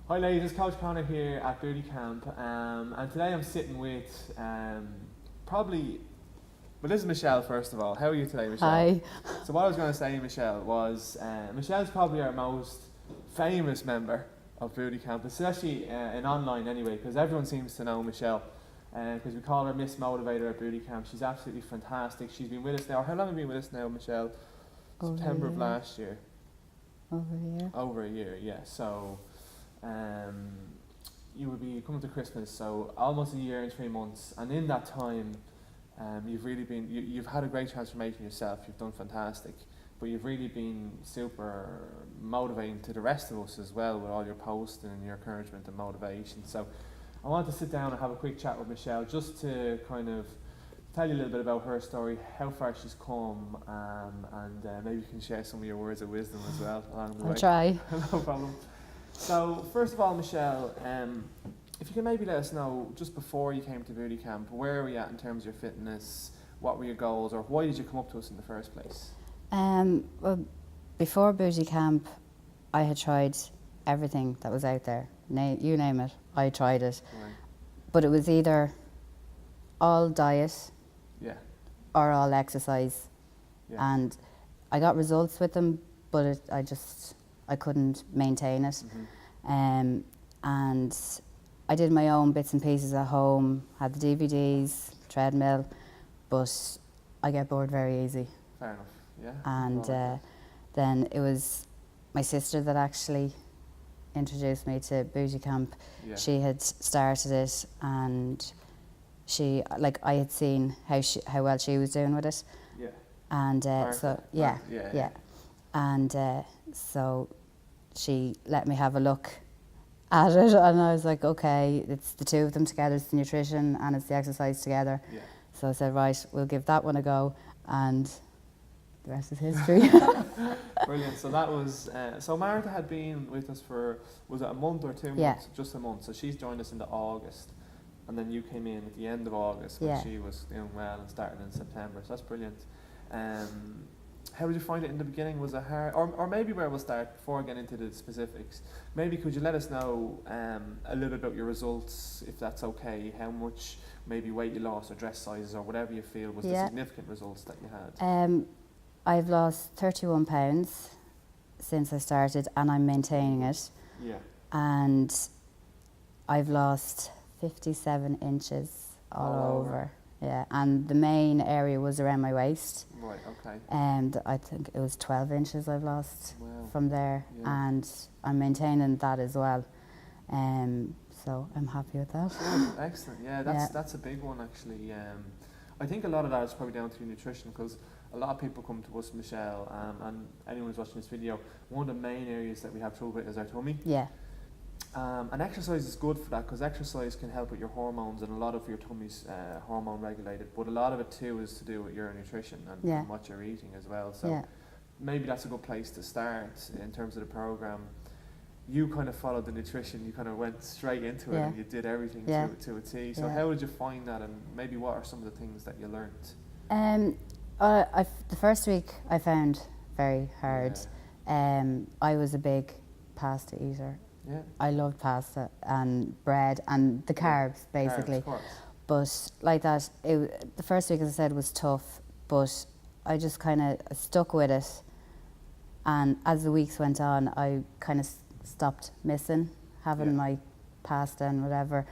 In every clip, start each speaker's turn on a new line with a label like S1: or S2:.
S1: Hi ladies, it's Coach Connor here at Booty Camp, and today I'm sitting with probably, well, this is Michelle first of all. How are you today, Michelle?
S2: Hi.
S1: So what I was going to say, Michelle, was Michelle's probably our most famous member of Booty Camp, especially in online anyway, because everyone seems to know Michelle, because we call her Miss Motivator at Booty Camp. She's absolutely fantastic. She's been with us now. How long have you been with us now, Michelle? September of last year.
S2: Over a year.
S1: Over a year, yeah. So you would be coming to Christmas, so almost a year and 3 months, and in that time you've really been, you've had a great transformation yourself. You've done fantastic, but you've really been super motivating to the rest of us as well with all your posting and your encouragement and motivation. So I want to sit down and have a quick chat with Michelle just to kind of tell you a little bit about her story, how far she's come, and maybe you can share some of your words of wisdom as well along the way.
S2: I'll try.
S1: No problem. So first of all, Michelle, if you can maybe let us know, just before you came to Booty Camp, where were you at in terms of your fitness? What were your goals, or why did you come up to us in the first place?
S2: Well, before Booty Camp, I had tried everything that was out there. You name it, I tried it.
S1: Right.
S2: But it was either all diet
S1: Yeah.
S2: or all exercise.
S1: Yeah.
S2: And I got results with them, but I couldn't maintain it.
S1: Mm-hmm.
S2: And I did my own bits and pieces at home, had the DVDs, treadmill, but I get bored very easy.
S1: Fair enough. Yeah.
S2: And then it was my sister that actually introduced me to Booty Camp.
S1: Yeah.
S2: She had started it, and I had seen how well she was doing with it.
S1: Yeah.
S2: And
S1: Martha. Yeah.
S2: And so she let me have a look at it, and I was like, okay, it's the two of them together, it's the nutrition and it's the exercise together.
S1: Yeah.
S2: So I said, right, we'll give that one a go, and the rest is history.
S1: Brilliant. So that was so Martha had been with us for, was it a month or 2 months?
S2: Yeah.
S1: Just a month. So she's joined us into August, and then you came in at the end of August when
S2: Yeah.
S1: she was doing well and started in September. So that's brilliant. How did you find it in the beginning? Was it hard? Or maybe where we'll start before getting into the specifics. Maybe could you let us know a little bit about your results, if that's okay? How much maybe weight you lost, or dress sizes, or whatever you feel was the
S2: Yeah.
S1: significant results that you had?
S2: I've lost 31 pounds since I started, and I'm maintaining it.
S1: Yeah.
S2: And I've lost 57 inches all over. Yeah, and the main area was around my waist.
S1: Right, okay.
S2: And I think it was 12 inches I've lost
S1: Wow.
S2: from there.
S1: Yeah.
S2: And I'm maintaining that as well. So I'm happy with that.
S1: Oh, excellent. Yeah,
S2: Yeah.
S1: that's a big one actually. I think a lot of that is probably down to nutrition, because a lot of people come to us, Michelle, and anyone who's watching this video, one of the main areas that we have trouble with is our tummy.
S2: Yeah,
S1: And exercise is good for that, because exercise can help with your hormones, and a lot of your tummy's hormone regulated, but a lot of it too is to do with your nutrition and,
S2: Yeah.
S1: and what you're eating as well. So
S2: yeah.
S1: maybe that's a good place to start in terms of the program. You kind of followed the nutrition, you kind of went straight into it,
S2: Yeah.
S1: and you did everything
S2: Yeah.
S1: to a T. So
S2: Yeah.
S1: how did you find that, and maybe what are some of the things that you learnt?
S2: The first week I found very hard. I was a big pasta eater.
S1: Yeah.
S2: I loved pasta and bread and the carbs, basically.
S1: Carbs, of course.
S2: But like that, the first week, as I said, was tough, but I just kind of stuck with it. And as the weeks went on, I kind of stopped missing having
S1: Yeah.
S2: my pasta and whatever.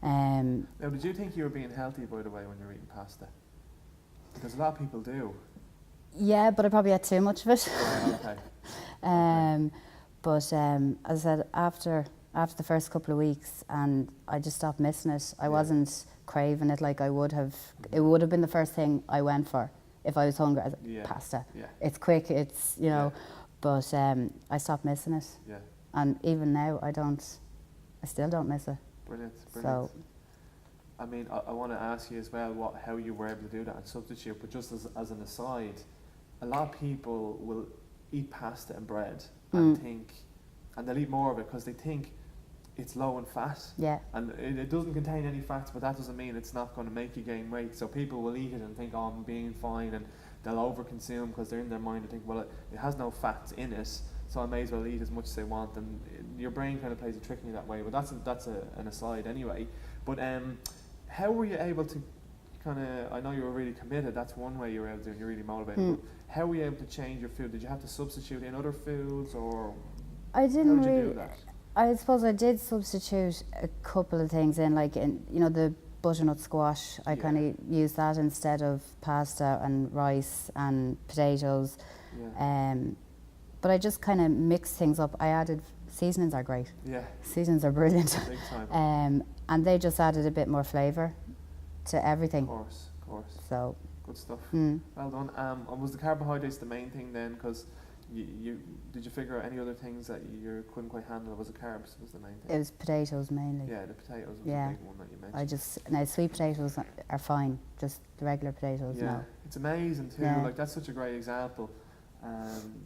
S1: Now, did you think you were being healthy, by the way, when you were eating pasta? Because a lot of people do.
S2: Yeah, but I probably had too much of it.
S1: Right, okay.
S2: But as I said, after the first couple of weeks, and I just stopped missing it. I wasn't craving it like I would have. It would have been the first thing I went for if I was hungry. I was like,
S1: Yeah.
S2: pasta.
S1: Yeah.
S2: It's quick. It's But I stopped missing it,
S1: Yeah.
S2: and even now I still don't miss it.
S1: Brilliant.
S2: So
S1: I mean, I want to ask you as well how you were able to do that and substitute, but just as an aside, a lot of people will eat pasta and bread and and they'll eat more of it because they think it's low in fat.
S2: yeah,
S1: And it doesn't contain any fats, but that doesn't mean it's not going to make you gain weight. So people will eat it and think, oh, I'm being fine, and they'll overconsume because they're in their mind and think, well, it has no fats in it, so I may as well eat as much as I want, and your brain kind of plays a trick on you that way. But that's an aside anyway. But how were you able to kind of? I know you were really committed. That's one way you were able to, and you're really motivated. But how were you able to change your food? Did you have to substitute in other foods, or
S2: I didn't
S1: how did you
S2: really.
S1: do that?
S2: I suppose I did substitute a couple of things in, like the butternut squash. I kind of used that instead of pasta and rice and potatoes.
S1: Yeah.
S2: But I just kind of mixed things up. I added seasonings are great.
S1: Yeah.
S2: Seasonings are brilliant.
S1: Big time.
S2: And they just added a bit more flavour to everything.
S1: Of course.
S2: So
S1: Good stuff. Well done. And was the carbohydrates the main thing then? Because did you figure out any other things that you couldn't quite handle? Or was it carbs was the main thing?
S2: It was potatoes mainly.
S1: Yeah, the potatoes was the big one that you mentioned.
S2: Now sweet potatoes are fine, just the regular potatoes.
S1: Yeah,
S2: No.
S1: it's amazing too.
S2: Yeah.
S1: Like that's such a great example.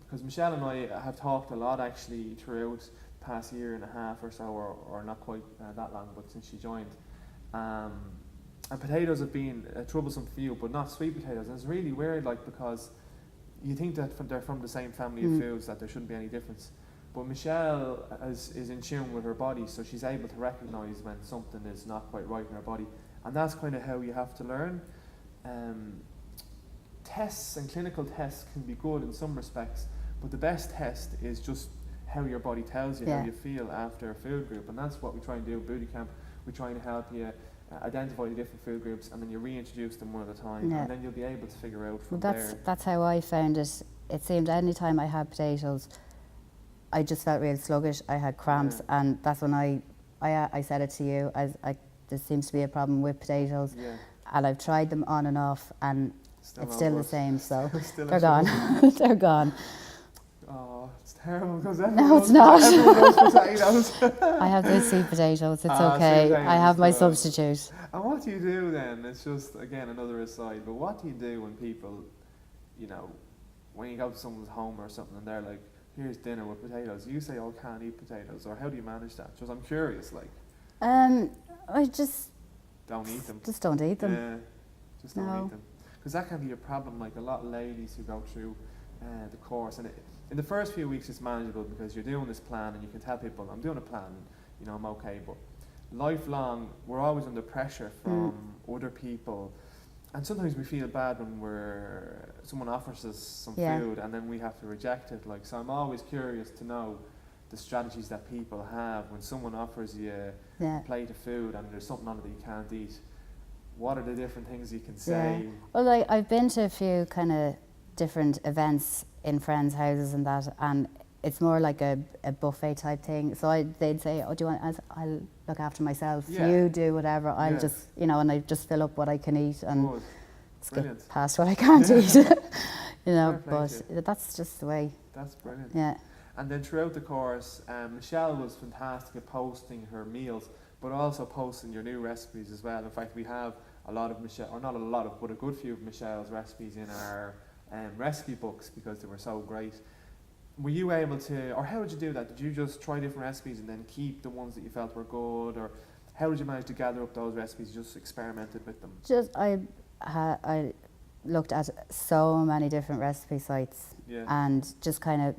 S1: Because Michelle and I have talked a lot actually throughout the past year and a half or so, or not quite that long, but since she joined. And potatoes have been troublesome for you, but not sweet potatoes. And it's really weird, like, because you think that they're from the same family of foods, that there shouldn't be any difference. But Michelle is in tune with her body, so she's able to recognise when something is not quite right in her body. And that's kind of how you have to learn. Tests and clinical tests can be good in some respects, but the best test is just how your body tells you how you feel after a food group. And that's what we try and do at Booty Camp. We try and help you identify the different food groups, and then you reintroduce them one at a time, and then you'll be able to figure out from there.
S2: That's how I found it. It seemed any time I had potatoes, I just felt real sluggish. I had cramps, and that's when I said it to you. There seems to be a problem with potatoes, and I've tried them on and off, and it's still the same. So they're gone. They're gone.
S1: Oh, it's terrible because
S2: no, it's not.
S1: Everyone knows potatoes.
S2: I have the sweet potatoes. It's okay. I have my substitute.
S1: And what do you do then? It's just again another aside. But what do you do when people, when you go to someone's home or something, and they're like, "Here's dinner with potatoes." You say, "Oh, can't eat potatoes," or how do you manage that? Just I'm curious. Like,
S2: I just
S1: don't eat them.
S2: Just don't eat them.
S1: Yeah, just don't eat them. Because that can be a problem. Like a lot of ladies who go through the course, and in the first few weeks it's manageable because you're doing this plan and you can tell people, I'm doing a plan, I'm okay. But lifelong, we're always under pressure from other people, and sometimes we feel bad when someone offers us some food and then we have to reject it. Like, so I'm always curious to know the strategies that people have when someone offers you a plate of food and there's something on it that you can't eat. What are the different things you can say?
S2: Well, I've been to a few kind of different events in friends' houses and that, and it's more like a buffet type thing. So they'd say, "Oh, do you want?" I'll look after myself. You do whatever. I'll just, and I just fill up what I can eat and skip past what I can't eat. But that's just the way.
S1: That's brilliant.
S2: Yeah.
S1: And then throughout the course, Michelle was fantastic at posting her meals, but also posting your new recipes as well. In fact, we have a lot of Michelle, or not a lot of, but a good few of Michelle's recipes in our recipe books because they were so great. Were you able to, or how did you do that? Did you just try different recipes and then keep the ones that you felt were good, or how did you manage to gather up those recipes? You just experimented with them?
S2: I looked at so many different recipe sites and just kind of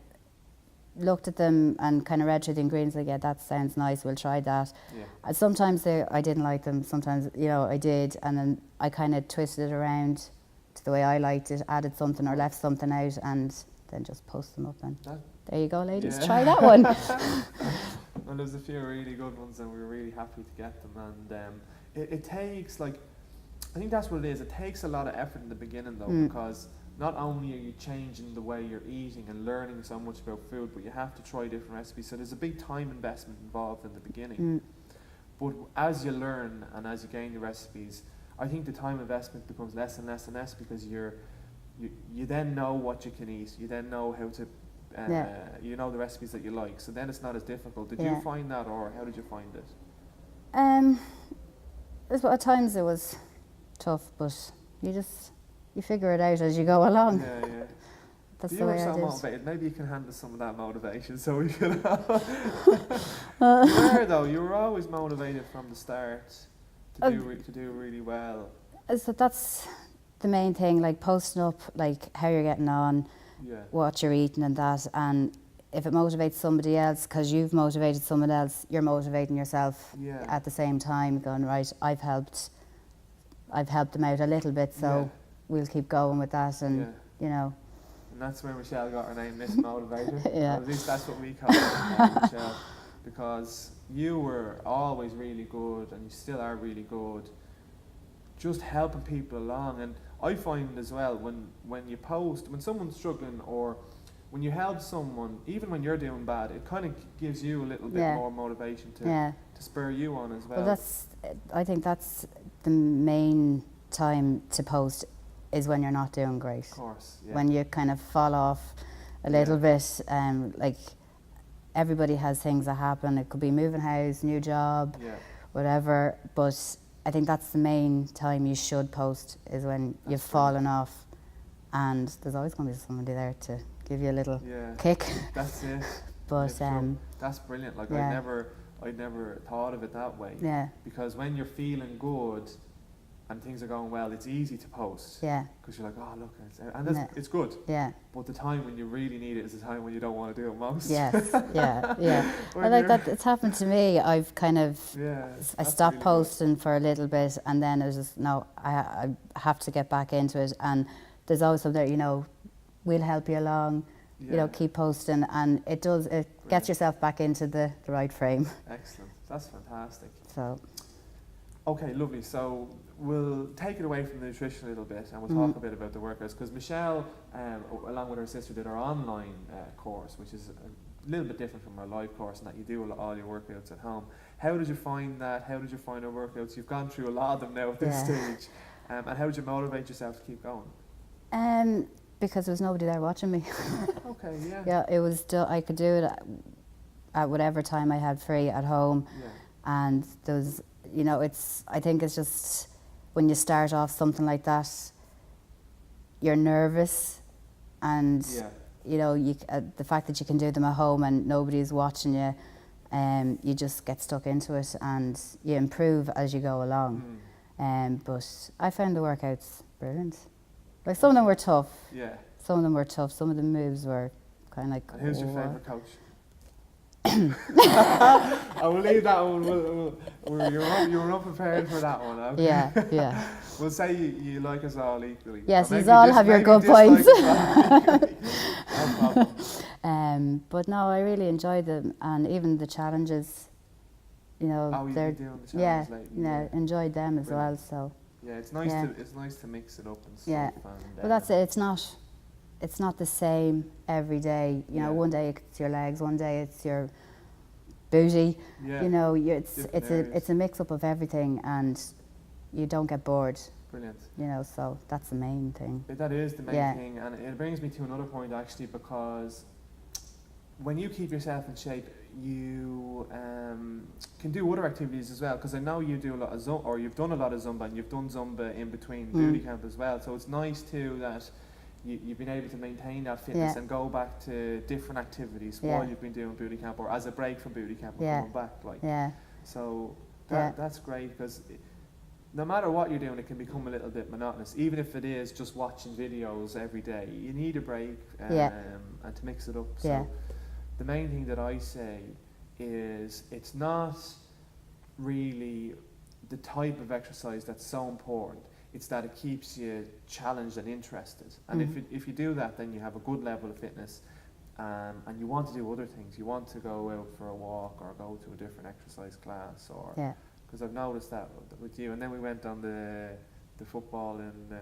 S2: looked at them and kind of read through the ingredients, like, that sounds nice, we'll try that. And sometimes I didn't like them, sometimes I did, and then I kind of twisted it around to the way I liked it, added something or left something out, and then just post them up, and there you go, ladies, try that one.
S1: Well, there's a few really good ones and we were really happy to get them, and it takes, I think that's what it is, it takes a lot of effort in the beginning though, because not only are you changing the way you're eating and learning so much about food, but you have to try different recipes, so there's a big time investment involved in the beginning. But as you learn and as you gain your recipes, I think the time investment becomes less and less and less, because you then know what you can eat, you then know how to, you know the recipes that you like, so then it's not as difficult. Did you find that, or how did you find it?
S2: At times it was tough, but you figure it out as you go along. That's the way I did.
S1: So motivated. Maybe you can handle some of that motivation, so we can. You were always motivated from the start to do really well.
S2: So that's the main thing, like posting up, like how you're getting on, what you're eating and that, and if it motivates somebody else, because you've motivated someone else, you're motivating yourself
S1: Yeah.
S2: at the same time, going, right, I've helped them out a little bit, so
S1: Yeah.
S2: we'll keep going with that, and
S1: Yeah.
S2: you know,
S1: And that's where Michelle got her name, Miss Motivator.
S2: Yeah.
S1: Or at least that's what we call her, Michelle. Because you were always really good, and you still are really good, just helping people along. And I find as well, when you post, when someone's struggling, or when you help someone, even when you're doing bad, it kind of gives you a little bit
S2: Yeah.
S1: more motivation to
S2: yeah.
S1: spur you on as well.
S2: Well, I think that's the main time to post, is when you're not doing great.
S1: Of course, yeah.
S2: When you kind of fall off a
S1: Yeah.
S2: little bit, like everybody has things that happen. It could be moving house, new job,
S1: Yeah.
S2: whatever. But I think that's the main time you should post, is when you've fallen off, and there's always going to be somebody there to give you a little
S1: Yeah.
S2: kick.
S1: That's it.
S2: But
S1: Yeah, sure. That's brilliant. Like
S2: yeah.
S1: I'd never thought of it that way.
S2: yeah,
S1: Because when you're feeling good and things are going well, it's easy to post.
S2: yeah,
S1: Because you're like, oh look, and that's,
S2: Yeah.
S1: it's good.
S2: yeah,
S1: But the time when you really need it is the time when you don't want to do it most.
S2: yes, yeah, yeah.
S1: When
S2: I like
S1: you're-
S2: that. It's happened to me. I've kind of
S1: Yeah.
S2: I
S1: that's
S2: stopped
S1: really good.
S2: posting for a little bit, and then it was just, no, I have to get back into it. And there's always something there, you know, we'll help you along, you know,
S1: Yeah.
S2: keep posting, and it gets
S1: Brilliant.
S2: yourself back into the right frame.
S1: Excellent. That's fantastic.
S2: So,
S1: Okay, lovely. So we'll take it away from the nutrition a little bit, and we'll
S2: Mm-hmm.
S1: talk a bit about the workouts. Because Michelle, along with her sister, did her online course, which is a little bit different from her live course, in that you do all your workouts at home. How did you find that? How did you find her workouts? You've gone through a lot of them now at this
S2: Yeah.
S1: stage. And how did you motivate yourself to keep going?
S2: because there was nobody there watching me.
S1: Okay, yeah.
S2: Yeah, it was. I could do it at whatever time I had free at home.
S1: Yeah.
S2: And there was, you know, I think it's just when you start off something like that, you're nervous, and
S1: Yeah.
S2: you know, the fact that you can do them at home and nobody's watching you, you just get stuck into it, and you improve as you go along. But I found the workouts brilliant. Like, some of them were tough.
S1: Yeah.
S2: Some of them were tough. Some of the moves were kind of like.
S1: And who's your
S2: "Oh,
S1: favourite coach? I will leave that one. You're unprepared for that one. Okay?
S2: Yeah, yeah.
S1: We'll say you like us all equally.
S2: Yes,
S1: Or
S2: you
S1: maybe
S2: all have your
S1: maybe
S2: good
S1: dislike
S2: points.
S1: us all equally. No problem.
S2: But no, I really enjoyed them, and even the challenges. You know,
S1: Oh, you've
S2: they're
S1: been doing the
S2: yeah,
S1: challenges lately.
S2: you know, enjoyed them as well.
S1: Brilliant.
S2: So,
S1: Yeah, it's nice
S2: Yeah.
S1: to mix it up and stuff.
S2: Yeah.
S1: And,
S2: but that's it. It's not the same every day. You know,
S1: Yeah.
S2: one day it's your legs, one day it's your booty.
S1: Yeah.
S2: You know, it's
S1: Different areas.
S2: it's a mix up of everything, and you don't get bored.
S1: Brilliant.
S2: You know, so that's the main thing.
S1: That is the main
S2: Yeah.
S1: thing, and it brings me to another point actually, because when you keep yourself in shape, you can do other activities as well. Because I know you do a lot of Zumba, or you've done a lot of Zumba, and you've done Zumba in between booty camp as well. So it's nice too that you've been able to maintain that fitness
S2: Yeah.
S1: and go back to different activities
S2: Yeah.
S1: while you've been doing booty camp, or as a break from booty camp and
S2: Yeah.
S1: coming back. Like,
S2: Yeah,
S1: so
S2: Yeah.
S1: that's great, because no matter what you're doing, it can become a little bit monotonous. Even if it is just watching videos every day, you need a break
S2: Yeah.
S1: and to mix it up.
S2: Yeah.
S1: So the main thing that I say is, it's not really the type of exercise that's so important. It's that it keeps you challenged and interested. And if you do that, then you have a good level of fitness. And you want to do other things. You want to go out for a walk, or go to a different exercise class, or
S2: yeah,
S1: because I've noticed that with you. And then we went on the football and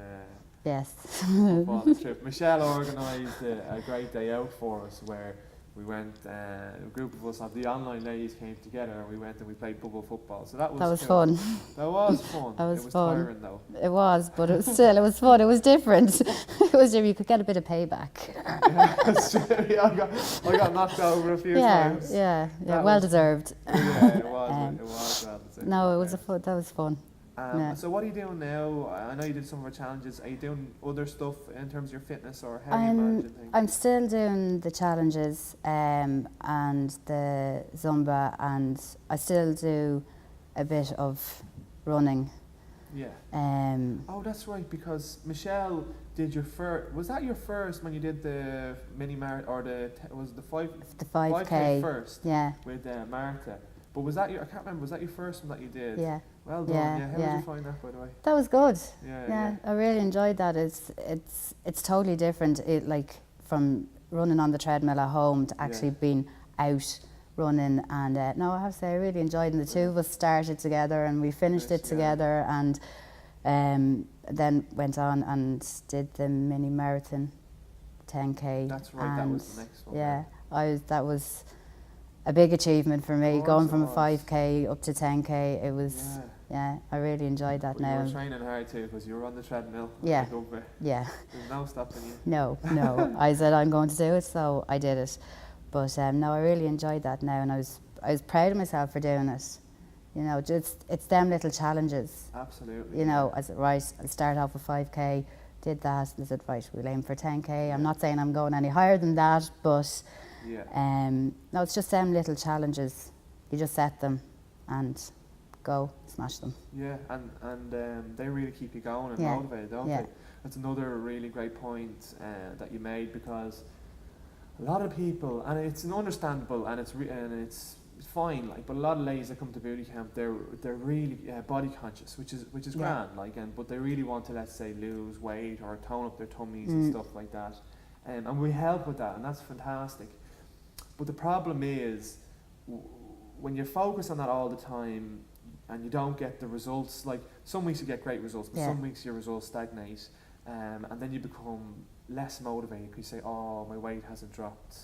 S2: yes.
S1: football trip. Michelle organised a great day out for us, where we went, a group of us, the online ladies came together, and we went and we played bubble football. So that was
S2: That was
S1: cool.
S2: fun.
S1: That was fun.
S2: That was
S1: it was
S2: fun.
S1: tiring though.
S2: It was, but it was fun. It was different. It was, you could get a bit of payback.
S1: Yeah, that's true. Yeah, I got knocked over a few times.
S2: Yeah,
S1: That
S2: well
S1: was-
S2: deserved.
S1: Yeah, it was.
S2: Um,
S1: It was well deserved.
S2: No, it was
S1: Yeah.
S2: that was fun. Yeah.
S1: So what are you doing now? I know you did some of our challenges. Are you doing other stuff in terms of your fitness, or how are you managing things?
S2: I'm still doing the challenges and the Zumba, and I still do a bit of running.
S1: Yeah.
S2: Um,
S1: Oh, that's right, because Michelle did your first. Was that your first when you did the mini marathon or was the
S2: the
S1: 5K
S2: 5K.
S1: first
S2: Yeah,
S1: with Martha? But was that your? I can't remember. Was that your first one that you did?
S2: yeah,
S1: Well done.
S2: yeah,
S1: Yeah. How
S2: yeah.
S1: did you find that, by the way?
S2: That was good.
S1: Yeah.
S2: I really enjoyed that. It's totally different. It like from running on the treadmill at home to actually being out running. And no, I have to say I really enjoyed it. And the two of us started together and we finished it together, and then went on and did the mini marathon 10K.
S1: That's right. That was the next one.
S2: Yeah, that was a big achievement for me, going from a 5K up to 10K. It was, I really enjoyed that.
S1: But
S2: now.
S1: you were training hard too, because you were on the treadmill.
S2: Yeah.
S1: Over.
S2: Yeah.
S1: There's no stopping you.
S2: No. I said I'm going to do it, so I did it. But no, I really enjoyed that now, and I was proud of myself for doing it. You know, just it's them little challenges.
S1: Absolutely.
S2: You know, I said, right, I'll start off with 5K, did that, and I said, right, we'll aim for 10K. I'm not saying I'm going any higher than that, but no, it's just them little challenges. You just set them and go smash them.
S1: Yeah, and they really keep you going and
S2: Yeah.
S1: motivated, don't
S2: Yeah.
S1: they? That's another really great point that you made, because a lot of people, and it's understandable, and it's fine, like, but a lot of ladies that come to booty camp, they're really body conscious, which is grand, like, but they really want to, let's say, lose weight or tone up their tummies and stuff like that, and we help with that, and that's fantastic. But the problem is, when you focus on that all the time and you don't get the results, like some weeks you get great results, but some weeks your results stagnate, and then you become less motivated because you say, oh, my weight hasn't dropped,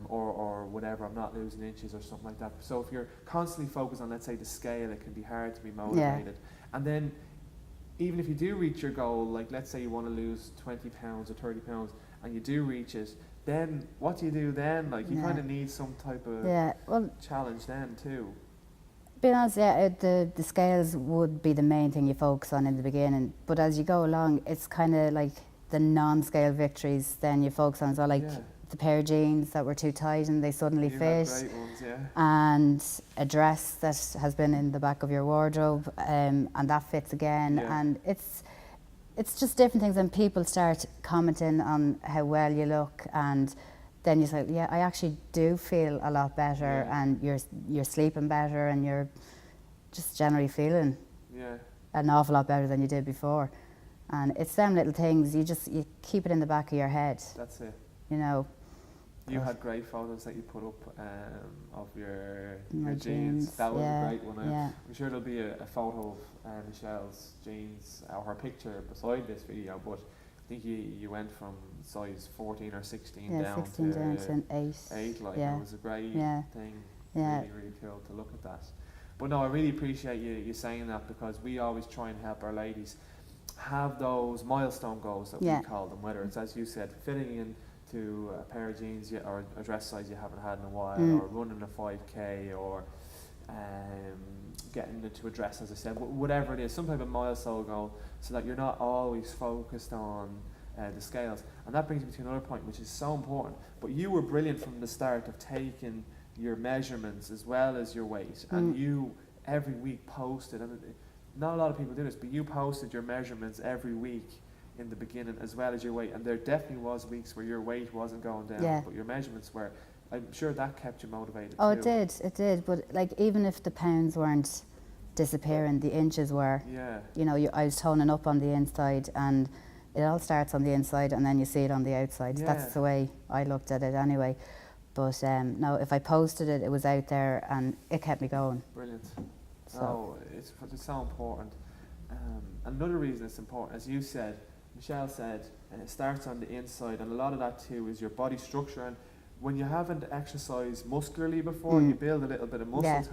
S1: or whatever, I'm not losing inches or something like that. So if you're constantly focused on, let's say, the scale, it can be hard to be motivated. And then even if you do reach your goal, like let's say you want to lose 20 pounds or 30 pounds and you do reach it, then what do you do then? Like you kind of need some type of challenge then too.
S2: Being honest, the scales would be the main thing you focus on in the beginning, but as you go along, it's kind of like the non-scale victories then you focus on. So like the pair of jeans that were too tight and they suddenly fit,
S1: great ones,
S2: and a dress that has been in the back of your wardrobe, and that fits again, and it's just different things, and people start commenting on how well you look, and then you say, I actually do feel a lot better, and you're sleeping better, and you're just generally feeling an awful lot better than you did before. And it's them little things, you keep it in the back of your head.
S1: That's it.
S2: You know.
S1: You had great photos that you put up of your
S2: jeans.
S1: jeans. That was a great one. I'm sure there'll be a photo of Michelle's jeans or her picture beside this video, but I think you went from size 14 or 16 down
S2: 16
S1: to
S2: down to 8.
S1: Like it was a great thing. Really, really cool to look at that. But no, I really appreciate you saying that, because we always try and help our ladies have those milestone goals that we call them, whether it's, as you said, fitting in to a pair of jeans or a dress size you haven't had in a while, or running a 5K, or getting into a dress, as I said, whatever it is, some type of milestone goal, so that you're not always focused on the scales. And that brings me to another point, which is so important. But you were brilliant from the start of taking your measurements as well as your weight, and you every week posted, and not a lot of people do this, but you posted your measurements every week in the beginning as well as your weight, and there definitely was weeks where your weight wasn't going down, but your measurements were. I'm sure that kept you motivated too.
S2: It did, but like even if the pounds weren't disappearing, the inches were. You know, I was toning up on the inside, and it all starts on the inside and then you see it on the outside. That's the way I looked at it anyway. But no, if I posted it, it was out there and it kept me going.
S1: Brilliant. So it's so important. Another reason it's important, as you said, Michelle said, it starts on the inside, and a lot of that too is your body structure. And when you haven't exercised muscularly before, you build a little bit of muscle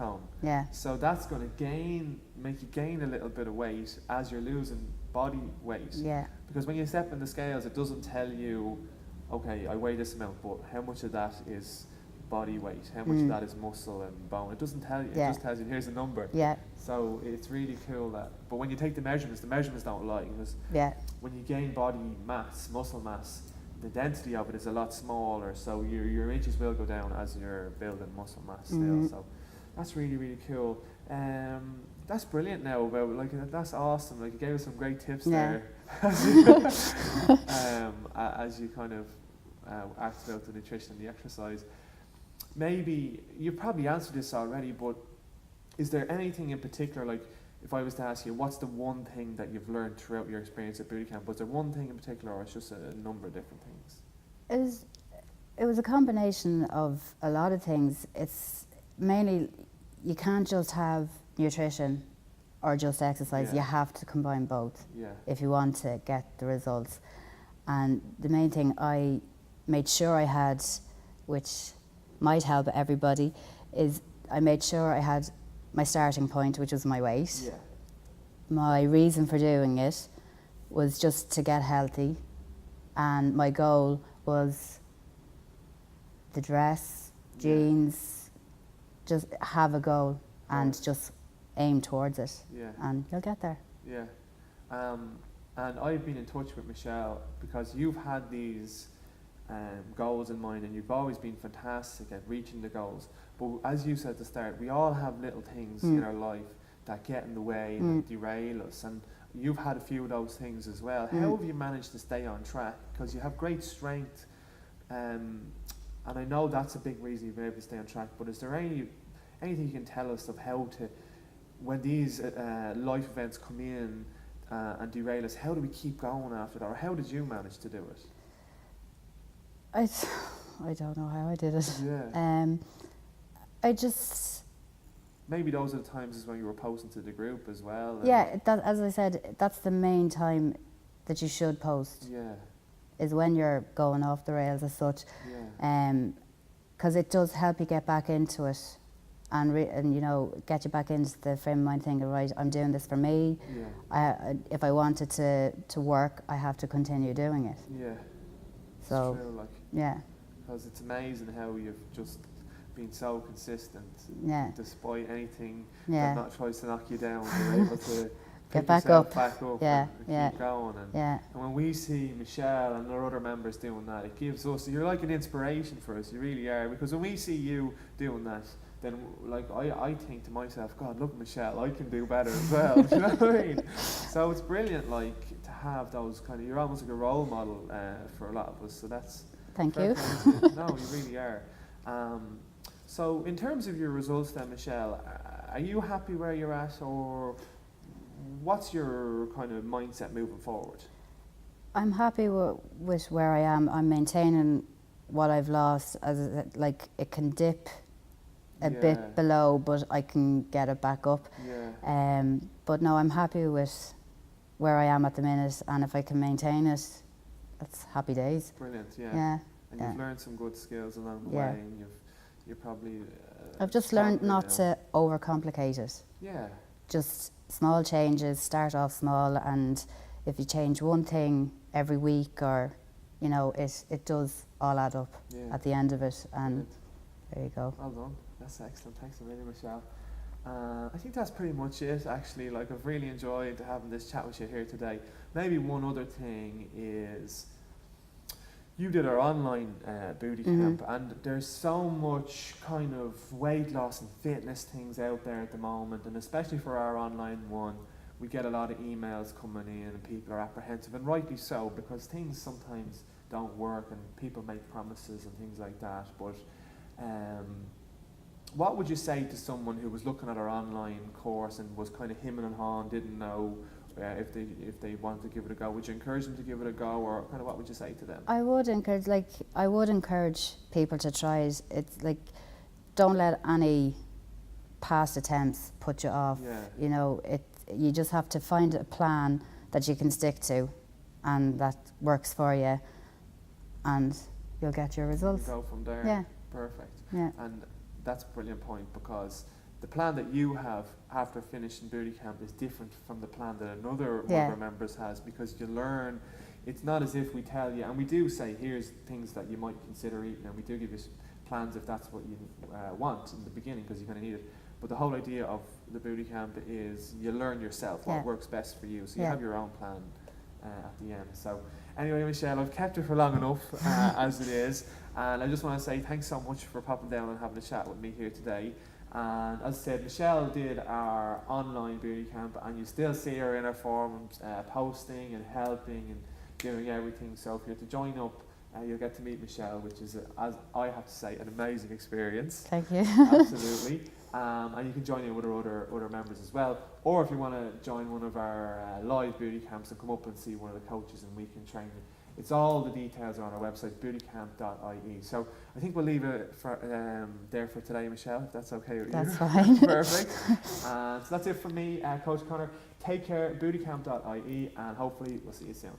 S1: tone. So that's going to make you gain a little bit of weight as you're losing body weight. Because when you step in the scales, it doesn't tell you, okay, I weigh this amount, but how much of that is body weight? How much of that is muscle and bone? It doesn't tell you. It just tells you, here's a number. So it's really cool that. But when you take the measurements don't lie. Because when you gain body mass, muscle mass, the density of it is a lot smaller, so your inches will go down as you're building muscle mass still. So That's really, really cool. That's brilliant now about, like, that's awesome. Like, you gave us some great tips
S2: Yeah.
S1: there as you kind of acted out the nutrition and the exercise. Maybe, you probably answered this already, but is there anything in particular, like, if I was to ask you, what's the one thing that you've learned throughout your experience at Boot Camp? Was there one thing in particular, or it's just a number of different things?
S2: It was a combination of a lot of things. It's mainly, you can't just have nutrition or just exercise.
S1: Yeah.
S2: You have to combine both
S1: Yeah.
S2: if you want to get the results. And the main thing I made sure I had, which might help everybody, is I made sure I had my starting point, which was my weight.
S1: Yeah.
S2: My reason for doing it was just to get healthy, and my goal was the dress, jeans, just have a goal and
S1: Right.
S2: just aim towards it,
S1: Yeah.
S2: and you'll get there.
S1: Yeah. And I've been in touch with Michelle because you've had these goals in mind, and you've always been fantastic at reaching the goals. But as you said at the start, we all have little things in our life that get in the way, that derail us. And you've had a few of those things as well. How have you managed to stay on track? Because you have great strength, and I know that's a big reason you've been able to stay on track. But is there anything you can tell us of how to, when these life events come in and derail us, how do we keep going after that? Or how did you manage to do it?
S2: I don't know how I did it.
S1: Yeah.
S2: I just,
S1: Maybe those are the times as when you were posting to the group as well.
S2: yeah, that, as I said, that's the main time that you should post,
S1: Yeah.
S2: is when you're going off the rails as such.
S1: Yeah.
S2: Because it does help you get back into it, and you know, get you back into the frame of mind thinking, right, I'm doing this for me.
S1: Yeah.
S2: If I wanted to work, I have to continue doing it.
S1: Yeah.
S2: So,
S1: It's true, like,
S2: yeah,
S1: because it's amazing how you've just been so consistent,
S2: yeah,
S1: despite anything
S2: yeah,
S1: that not tries to knock you down. You're able to pick
S2: back
S1: yourself
S2: up.
S1: back up
S2: Yeah,
S1: and
S2: yeah.
S1: keep going. And,
S2: yeah,
S1: and when we see Michelle and our other members doing that, it gives us, you're like an inspiration for us. You really are. Because when we see you doing that, then, like, I think to myself, God, look, Michelle, I can do better as well. Do you know what I mean? So it's brilliant, like, to have those kind of, you're almost like a role model for a lot of us. So that's
S2: thank
S1: fair
S2: you.
S1: play to you. No, you really are. So in terms of your results then, Michelle, are you happy where you're at, or what's your kind of mindset moving forward?
S2: I'm happy with where I am. I'm maintaining what I've lost. Like, it can dip a
S1: Yeah.
S2: bit below, but I can get it back up.
S1: Yeah.
S2: But no, I'm happy with where I am at the minute, and if I can maintain it, that's happy days.
S1: Brilliant, yeah.
S2: Yeah,
S1: And
S2: yeah.
S1: you've learned some good skills along the
S2: Yeah.
S1: way, and you're probably...
S2: I've just learned
S1: stronger
S2: not
S1: now.
S2: to overcomplicate it.
S1: Yeah.
S2: Just small changes, start off small, and if you change one thing every week, or, you know, it does all add up
S1: Yeah.
S2: at the end of it, and
S1: Brilliant.
S2: there you go.
S1: Well done. That's excellent. Thanks a million, Michelle. I think that's pretty much it, actually. Like, I've really enjoyed having this chat with you here today. Maybe one other thing is, you did our online booty camp, and there's so much kind of weight loss and fitness things out there at the moment, and especially for our online one, we get a lot of emails coming in, and people are apprehensive, and rightly so, because things sometimes don't work, and people make promises and things like that. But what would you say to someone who was looking at our online course and was kind of hemming and hawing, didn't know if they wanted to give it a go? Would you encourage them to give it a go, or kind of what would you say to them?
S2: I would encourage people to try it. It's like, don't let any past attempts put you off.
S1: Yeah.
S2: You know, you just have to find a plan that you can stick to, and that works for you, and you'll get your results.
S1: You go from there.
S2: Yeah.
S1: Perfect.
S2: Yeah.
S1: And that's a brilliant point, because the plan that you have after finishing booty camp is different from the plan that another one of our members has, because you learn. It's not as if we tell you, and we do say, here's things that you might consider eating, and we do give you plans if that's what you want in the beginning, because you're going to need it. But the whole idea of the booty camp is you learn yourself what works best for you, so you have your own plan at the end. So anyway, Michelle, I've kept you for long enough as it is, and I just want to say thanks so much for popping down and having a chat with me here today. And as I said, Michelle did our online beauty camp, and you still see her in her forums, posting and helping and doing everything. So if you're to join up, you'll get to meet Michelle, which is, as I have to say, an amazing experience.
S2: Thank you.
S1: Absolutely. And you can join in with our other members as well. Or if you want to join one of our live beauty camps and come up and see one of the coaches and we can train you. It's all the details are on our website, beautycamp.ie. So I think we'll leave it for, there for today, Michelle, if that's okay with you.
S2: That's fine.
S1: Perfect. So that's it from me, Coach Connor. Take care, beautycamp.ie, and hopefully we'll see you soon.